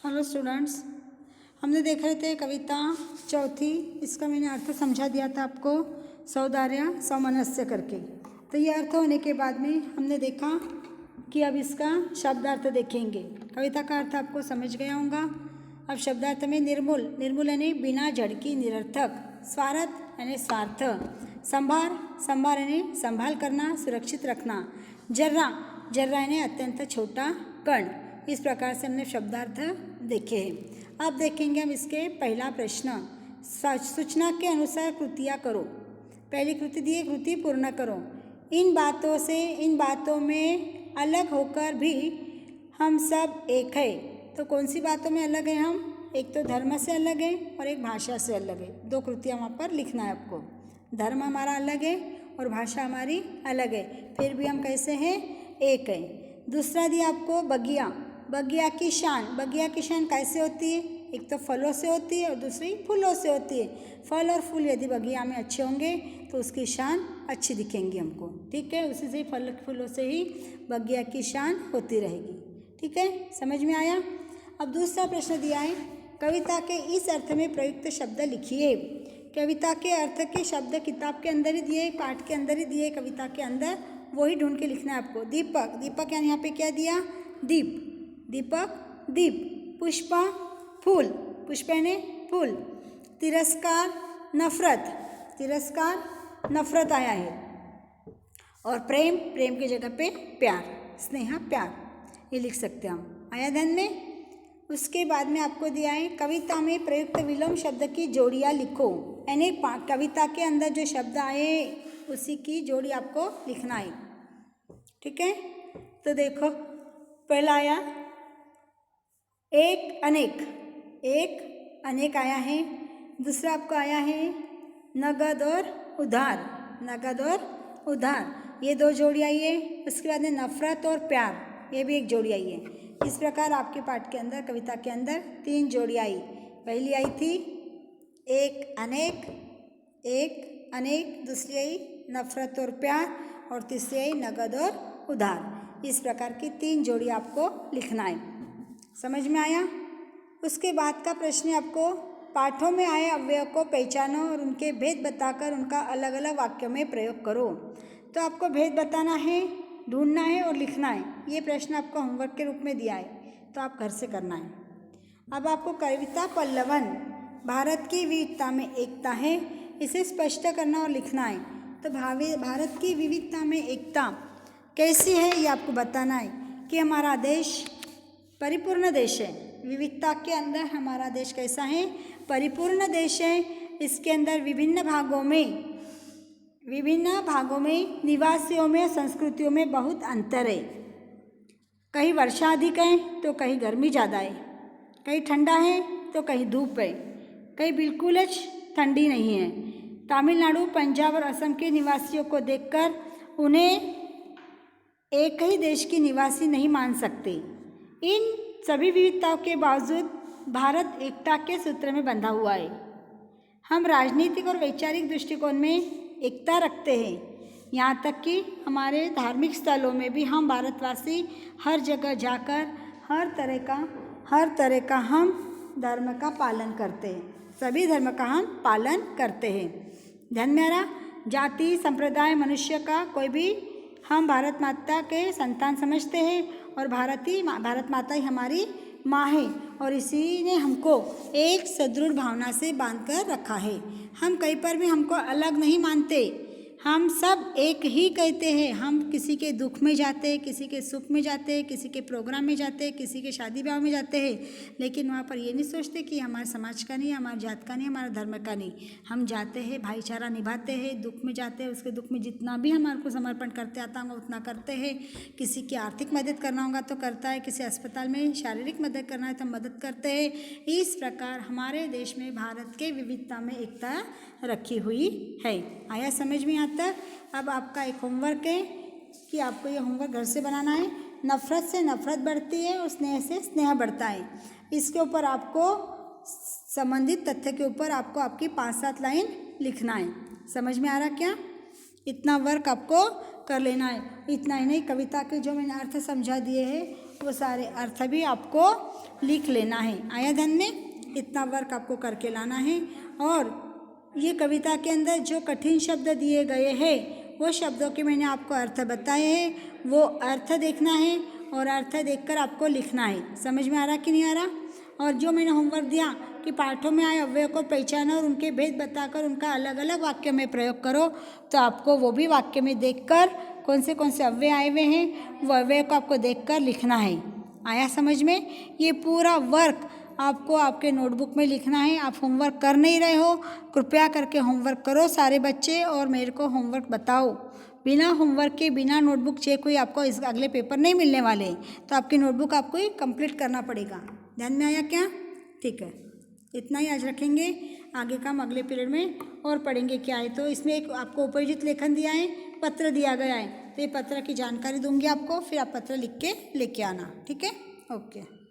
Hello students, हमने देख रहे थे कविता चौथी। इसका मैंने अर्थ समझा दिया था आपको, सौदार्य सौमनस्य करके। तो ये अर्थ होने के बाद में हमने देखा कि अब इसका शब्दार्थ देखेंगे। कविता का अर्थ आपको समझ गया होगा। अब शब्दार्थ में निर्मूल, निर्मूल यानी बिना जड़ की, निरर्थक। स्वार्थ यानी स्वार्थ। संभार, संभार यानी संभाल करना, सुरक्षित रखना। जर्रा, जर्रा यानी अत्यंत छोटा कण। इस प्रकार से हमने शब्दार्थ देखे हैं। अब देखेंगे हम इसके पहला प्रश्न। सूचना के अनुसार कृतियाँ करो। पहली कृति दी है, कृति पूर्ण करो। इन बातों से, इन बातों में अलग होकर भी हम सब एक है। तो कौन सी बातों में अलग है हम? एक तो धर्म से अलग है और एक भाषा से अलग है। दो कृतियाँ वहाँ पर लिखना है आपको। धर्म हमारा अलग है और भाषा हमारी अलग है, फिर भी हम कैसे हैं? एक है। दूसरा दिया आपको बगिया। बगिया की शान, बगिया की शान कैसे होती है? एक तो फलों से होती है और दूसरी फूलों से होती है। फल और फूल यदि बगिया में अच्छे होंगे तो उसकी शान अच्छी दिखेंगी हमको, ठीक है। उसी से ही फल फूलों से ही बगिया की शान होती रहेगी, ठीक है। समझ में आया? अब दूसरा प्रश्न दिया है, कविता के इस अर्थ में प्रयुक्त शब्द लिखिए। कविता के अर्थ के शब्द किताब के अंदर ही दिए, पाठ के अंदर ही दिए, कविता के अंदर, वही ढूंढ के लिखना है आपको। दीपक, दीपक यानी यहाँ पे क्या दिया? दीप, दीपक दीप। पुष्पा फूल, पुष्प यानी फूल। तिरस्कार नफरत, तिरस्कार नफरत आया है। और प्रेम, प्रेम की जगह पे प्यार, स्नेह प्यार, ये लिख सकते हैं हम। आया ध्यान में? उसके बाद में आपको दिया है कविता में प्रयुक्त विलोम शब्द की जोड़ियाँ लिखो। यानी कविता के अंदर जो शब्द आए उसी की जोड़ी आपको लिखना है, ठीक है। तो देखो, पहला आया एक अनेक, एक अनेक आया है। दूसरा आपको आया है नगद और उधार, नगद और उधार, ये दो जोड़ी आई है। उसके बाद में नफरत और प्यार, ये भी एक जोड़ी आई है। इस प्रकार आपके पाठ के अंदर, कविता के अंदर तीन जोड़ी आई। पहली आई थी एक अनेक, एक अनेक। दूसरी आई नफरत और प्यार, और तीसरी आई नगद और उधार। इस प्रकार की तीन जोड़ी आपको लिखना है। समझ में आया? उसके बाद का प्रश्न आपको पाठों में आए अव्यय को पहचानो और उनके भेद बताकर उनका अलग अलग वाक्यों में प्रयोग करो। तो आपको भेद बताना है, ढूंढना है और लिखना है। ये प्रश्न आपको होमवर्क के रूप में दिया है, तो आप घर से करना है। अब आपको कविता पल्लवन, भारत की विविधता में एकता है, इसे स्पष्ट करना और लिखना है। तो भारत की विविधता में एकता कैसी है ये आपको बताना है कि हमारा देश परिपूर्ण देश है। विविधता के अंदर हमारा देश कैसा है? परिपूर्ण देश है। इसके अंदर विभिन्न भागों में निवासियों में, संस्कृतियों में बहुत अंतर है। कहीं वर्षा अधिक है तो कहीं गर्मी ज़्यादा है, कहीं ठंडा है तो कहीं धूप है, कहीं बिल्कुल ठंडी नहीं है। तमिलनाडु, पंजाब और असम के निवासियों को देखकर उन्हें एक ही देश की निवासी नहीं मान सकते। इन सभी विविधताओं के बावजूद भारत एकता के सूत्र में बंधा हुआ है। हम राजनीतिक और वैचारिक दृष्टिकोण में एकता रखते हैं। यहाँ तक कि हमारे धार्मिक स्थलों में भी हम भारतवासी हर जगह जाकर हर तरह का हम धर्म का पालन करते हैं। सभी धर्म का हम पालन करते हैं। ध्यान में आ रहा? जाति, संप्रदाय, मनुष्य का कोई भी हम भारत माता के संतान समझते हैं और भारत माता ही हमारी माँ है और इसी ने हमको एक सदृढ़ भावना से बांध कर रखा है। हम कहीं पर भी हमको अलग नहीं मानते, हम सब एक ही कहते हैं। हम किसी के दुख में जाते हैं, किसी के सुख में जाते हैं, किसी के प्रोग्राम में जाते हैं, किसी के शादी ब्याह में जाते हैं, लेकिन वहाँ पर ये नहीं सोचते कि हमारे समाज का नहीं, हमारे जात का नहीं, हमारा धर्म का नहीं। हम जाते हैं, भाईचारा निभाते हैं, दुख में जाते हैं, उसके दुख में जितना भी हमारे को समर्पण करते आता होगा उतना करते हैं। किसी की आर्थिक मदद करना होगा तो करता है, किसी अस्पताल में शारीरिक मदद करना है तो मदद करते हैं। इस प्रकार हमारे देश में भारत के विविधता में एकता रखी हुई है। आया समझ में? यहाँ तक। अब आपका एक होमवर्क है कि आपको ये होमवर्क घर से बनाना है। नफरत से नफरत बढ़ती है और स्नेह से स्नेह बढ़ता है। इसके ऊपर आपको संबंधित तथ्य के ऊपर आपको आपकी 5-7 लाइन लिखना है। समझ में आ रहा क्या? इतना वर्क आपको कर लेना है। इतना ही नहीं, कविता के जो मैंने अर्थ समझा दिए हैं वो सारे अर्थ भी आपको लिख लेना है। आया ध्यान में? इतना वर्क आपको करके लाना है। और ये कविता के अंदर जो कठिन शब्द दिए गए हैं वो शब्दों के मैंने आपको अर्थ बताए हैं, वो अर्थ देखना है और अर्थ देखकर आपको लिखना है। समझ में आ रहा कि नहीं आ रहा? और जो मैंने होमवर्क दिया कि पाठों में आए अव्यय को पहचानो और उनके भेद बताकर उनका अलग अलग वाक्य में प्रयोग करो, तो आपको वो भी वाक्य में देखकर कौन से अव्यय आए हुए हैं वो अव्यय को आपको देखकर लिखना है। आया समझ में? ये पूरा वर्क आपको आपके नोटबुक में लिखना है। आप होमवर्क कर नहीं रहे हो, कृपया करके होमवर्क करो सारे बच्चे और मेरे को होमवर्क बताओ। बिना होमवर्क के, बिना नोटबुक चेक हुई आपको इस अगले पेपर नहीं मिलने वाले, तो आपकी नोटबुक आपको ही कंप्लीट करना पड़ेगा। ध्यान में आया क्या? ठीक है, इतना ही आज रखेंगे। आगे का हम अगले पीरियड में और पढ़ेंगे क्या है। तो इसमें एक आपको उपयोजित लेखन दिया है, पत्र दिया गया है, तो ये पत्र की जानकारी दूंगी आपको, फिर आप पत्र लिख के लेके आना। ठीक है? ओके।